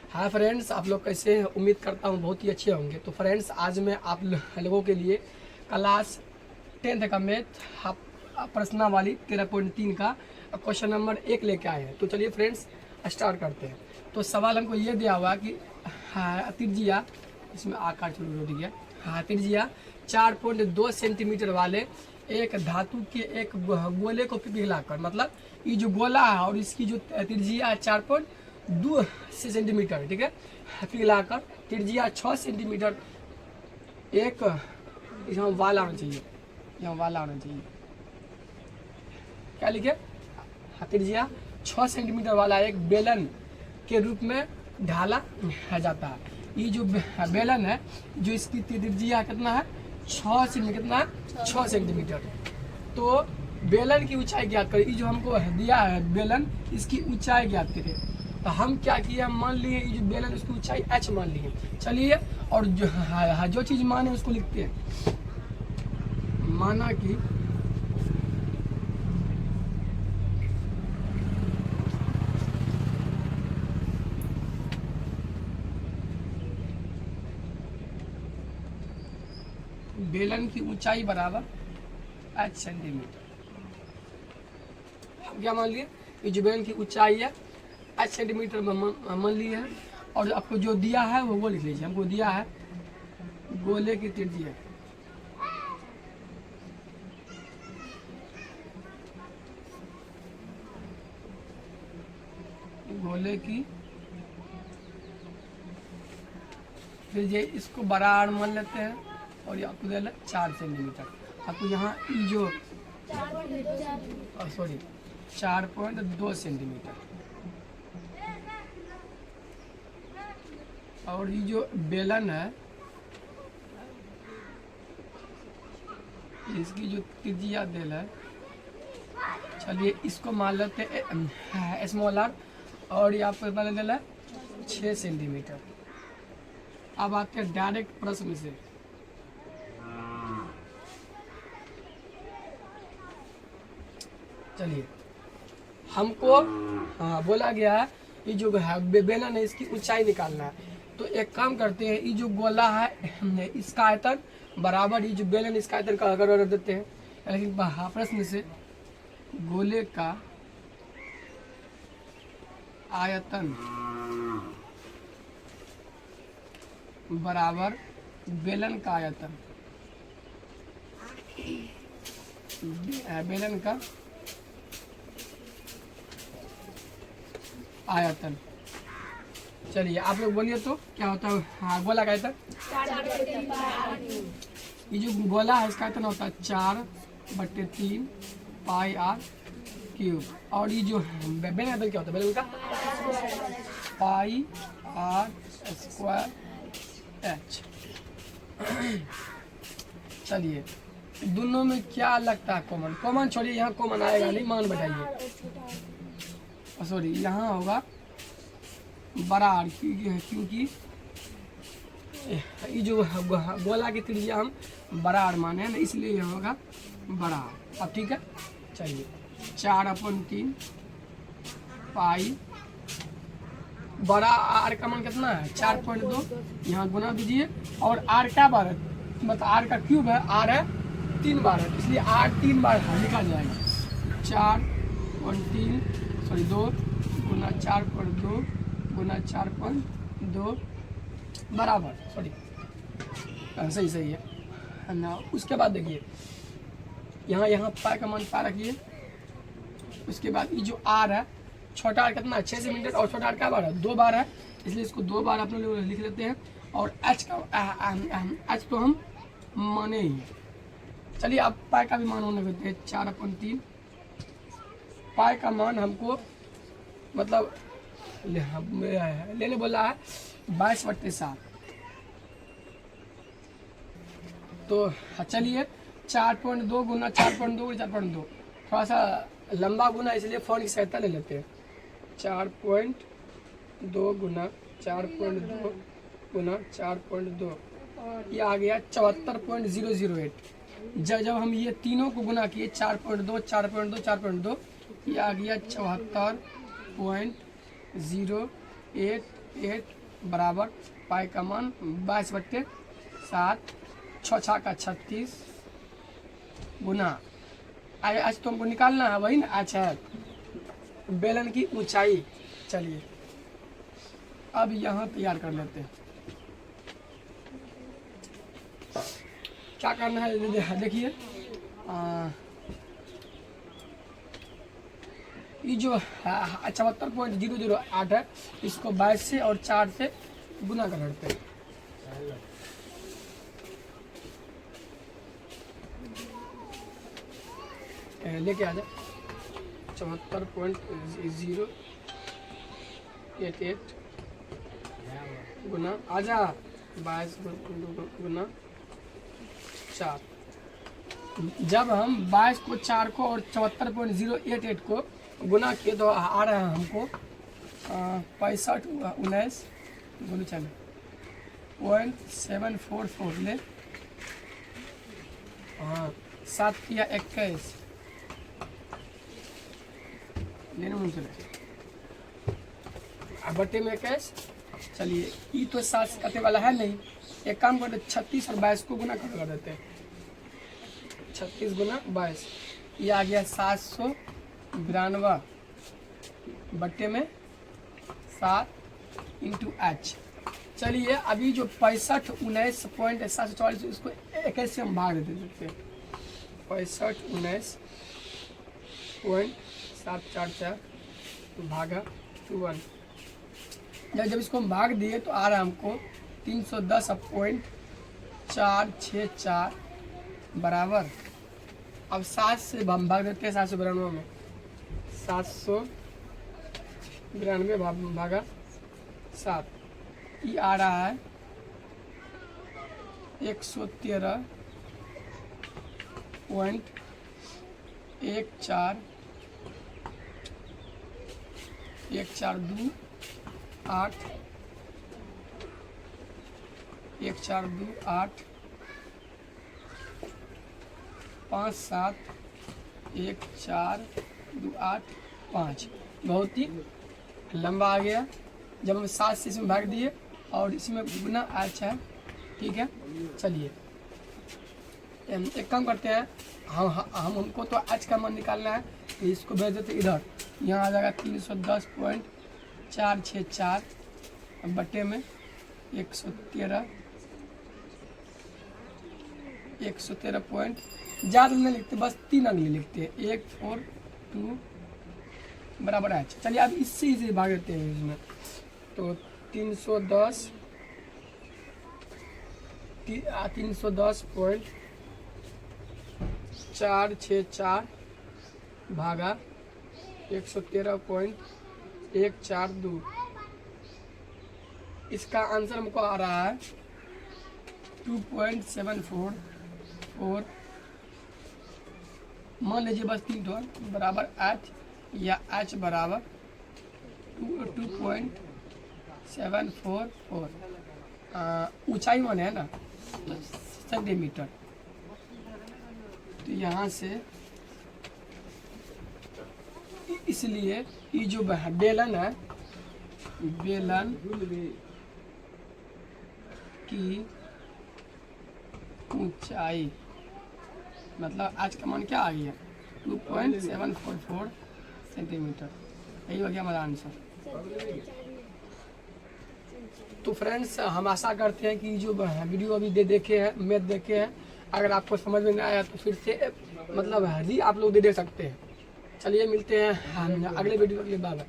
Hi friends, आप लोग कैसे हैं? उम्मीद करता हूँ बहुत ही अच्छे होंगे। तो फ्रेंड्स, आज मैं आप लोगों के लिए क्लास 10th का मैथ प्रश्न वाली 13.3 का क्वेश्चन नंबर 1 लेके आए हैं। तो चलिए फ्रेंड्स स्टार्ट करते हैं। तो सवाल हमको ये दिया हुआ कि त्रिज्या, इसमें आकार शुरू हो गया, त्रिज्या 4.2 सेंटीमीटर वाले एक धातु के एक गोले को पिघलाकर, मतलब ये जो गोला है और इसकी जो त्रिज्या 4.2 सेंटीमीटर, ठीक है, पिघलाकर त्रिज्या 6 सेंटीमीटर एक यहाँ वाला आना चाहिए, यहाँ वाला आना चाहिए। क्या लिखे? त्रिज्या 6 सेंटीमीटर वाला एक बेलन के रूप में ढाला जाता है। ये जो बेलन है, जो इसकी त्रिज्या कितना है? 6 सेंटीमीटर। कितना है? 6 सेंटीमीटर। तो बेलन की ऊंचाई ज्ञात करें। ये जो हमको दिया है बेलन, इसकी ऊंचाई ज्ञात करें। तो हम क्या किए, हम मान लिए ये जो बेलन उसकी ऊंचाई h मान लिए। चलिए, और जो चीज़ माने उसको लिखते हैं। माना कि बेलन की ऊंचाई बराबर h सेंटीमीटर। हम क्या मान लिए? ये जो बेलन की ऊंचाई है h सेंटीमीटर मान लिए है। और आपको जो दिया है वो लिख लीजिए। हमको दिया है गोले की त्रिज्या, गोले की त्रिज्या, इसको बराबर मान लेते हैं। और ये आपको दिया 4 सेंटीमीटर। आपको यहाँ जो 4.2 सेंटीमीटर। और ये जो बेलन है, इसकी जो त्रिज्या दिल है, चलिए इसको मान लेते हैं स्मॉल आर। और ये आपको मान दिल है 6 सेंटीमीटर। अब आते हैं डायरेक्ट प्रश्न से। चलिए, हमको बोला गया है ये जो बेलन है इसकी ऊंचाई निकालना है। तो एक काम करते हैं, ये जो गोला है इसका आयतन बराबर ये जो बेलन इसका आयतन का अगर देते हैं। लेकिन प्रश्न से गोले का आयतन बराबर बेलन का आयतन, बेलन का आयतन। चलिए आप लोग बोलिए तो क्या होता है? हाँ, गोला का आयतन, ये जो गोला है इसका आयतन होता है 4/3 पाई आर क्यूब। और ये जो बेलन आयतन क्या होता है? बेलन का पाई आर स्क्वायर एच। चलिए, दोनों में क्या लगता है कॉमन? कॉमन छोड़िए, यहाँ कॉमन आएगा नहीं, मान बैठाइए। सॉरी, यहाँ होगा बराबर, क्योंकि ये जो गोला की त्रिज्या हम बराबर माने हैं ना, इसलिए यहाँ होगा बराबर। अब ठीक है, चलिए 4/3 पाई बड़ा आर का मान कितना है? 4.2। यहाँ गुना दीजिए। और आर क्या बार है? मतलब आर का क्यूब है, आर है 3 बार है, इसलिए आर 3 बार लिखा जाएगा। 2 गुना 4.2 गुना 4.2 बराबर, सॉरी सही है ना। उसके बाद देखिए, यहाँ पाई का मान पाई रखिए। उसके बाद ये जो आर है, छोटा आर कितना है? 6 सेंटीमीटर। और छोटा आर क्या बार है? 2 बार है, इसलिए इसको 2 बार अपने लोग लिख लेते हैं। और एच तो हम माने ही। चलिए, अब पाई का भी मान होने देते हैं 4/3। पाई का मान हमको मतलब लेने बोला है 22/7। तो चलिए 4.2 गुना 4.2 4.2, थोड़ा सा लंबा गुना, इसलिए फोन की सहायता ले लेते हैं। 4.2 गुना 4.2 गुना 4.2, ये आ गया 74.008। जब हम ये तीनों को गुना किए 4.2 4.2 4.2, ये आ गया 74.008 8 बराबर पाई का मान 22/7, 6 का 36 गुना। आज तुमको निकालना है वही ना। अच्छा, बेलन की ऊंचाई। चलिए अब यहाँ तैयार कर लेते हैं। क्या करना है देखिए, ये जो 74.008 है, इसको 22 से और 4 से गुना कर देते हैं। लेके आ जाए 74.088 गुना आजा 22 गुना 4। जब हम 22 को 4 को और 74.088 को गुना किए तो आ रहा है हमको 65 बोलो चलो 0.744 ले। हाँ 7 किया 21 लेने में चले बट्टे में 21। चलिए ये तो 7 से कटे वाला है नहीं, एक काम करते 36 और 22 को गुना कर देते हैं। 36 गुना 22 ये आ गया 792 बट्टे में 7 इंटू एच। चलिए अभी जो 65 इसको 21 से हम भाग देते हैं। 65 भागा 21। जब इसको हम भाग दिए तो आ रहा है हमको 310.464 बराबर। अब 7 से हम भाग देते हैं 792 में। 792 भागा 7 ये आ रहा है 113.14 1428 1428 57 14285। बहुत ही लंबा आ गया। जब हम 7 से इसमें भाग दिए और इसमें गुना अच्छा है, ठीक है। चलिए एक काम करते हैं, हमको तो आज का मान निकालना है, तो इसको भेज देते इधर। यहाँ आ जाएगा 310.464 बट्टे में 113 पॉइंट ज़्यादा नहीं लिखते, बस 3 अंक लिखते हैं। 142 बराबर है। चलिए अब इससे इसे भाग देते हैं इसमें। तो 310.464 भागा 113.142। इसका आंसर हमको आ रहा है 2.744। मान लीजिए बस 3 बराबर एच या एच बराबर 2.744। ऊंचाई मान है ना सेंटीमीटर। तो यहाँ से इसलिए ये जो बेलन है, बेलन की ऊंचाई मतलब आज का मान क्या आ गया 2.744 सेंटीमीटर। यही हो गया हमारा आंसर। तो फ्रेंड्स हम आशा करते हैं कि जो वीडियो अभी देखे हैं, मैथ देखे हैं, अगर आपको समझ में नहीं आया तो फिर से मतलब री आप लोग दे सकते हैं। चलिए मिलते हैं अगले वीडियो के लिए। Bye bye.